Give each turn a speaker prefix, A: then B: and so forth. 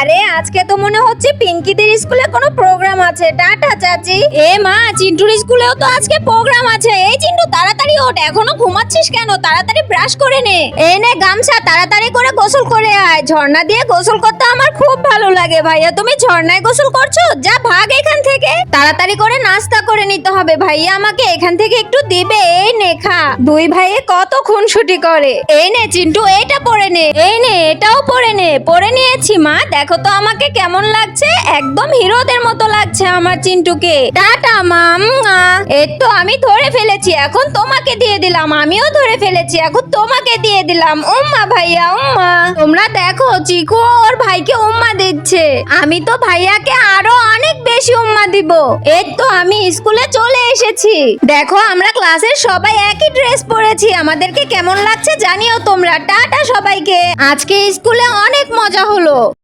A: আরে আজকে তো মনে হচ্ছে পিঙ্কিদের স্কুলে কোনো প্রোগ্রাম আছে। টাটা চাচি। এ মা, চিন্টুর স্কুলেও তো আজকে প্রোগ্রাম আছে। এই চিন্টু তাড়াতাড়ি ওঠ, এখনো ঘুমাচ্ছিস কেন? তাড়াতাড়ি ব্রাশ করে নে। এই নে গামছা, তাড়াতাড়ি করে গোসল করে আয়। ঝর্ণা দিয়ে গোসল করতে আমার খুব ভালো লাগে। ভাইয়া তুমি ঝর্ণায় গোসল করছো? যা ভাগ এখান থেকে। তাড়াতাড়ি করে নাস্তা করে নিতে হবে। ভাইয়া আমাকে এখান থেকে একটু দিবে। এই নে খা। দুই ভাইয়ে কত খুনসুটি করে। এই নে চিন্টু, এইটা পরে নে। এই নে এটাও পরে নে। পরে নিয়েছি মা, দেখো তো আমাকে কেমন লাগছে। একদম হিরোদের মতো লাগছে আমার চিন্টুকে। টাটা মাম। এই তো আমি ধরে ফেলেছি, এখন তোমাকে দিয়ে দিলাম। আমিও ধরে ফেলেছি, এখন তোমাকে দিয়ে দিলাম। উম্মা ভাইয়া উম্মা। তোমরা দেখো চিকু ওর ভাইকে উম্মা দিচ্ছে। আমি তো ভাইয়াকে আরো অনেক বেশি উম্মা দিব। এই তো আমি স্কুলে চলে এসেছি। দেখো আমরা ক্লাসের সবাই একই ড্রেস পরেছি। আমাদেরকে কেমন লাগছে জানিও তোমরা। টাটা সবাইকে। আজকে স্কুলে অনেক মজা হলো।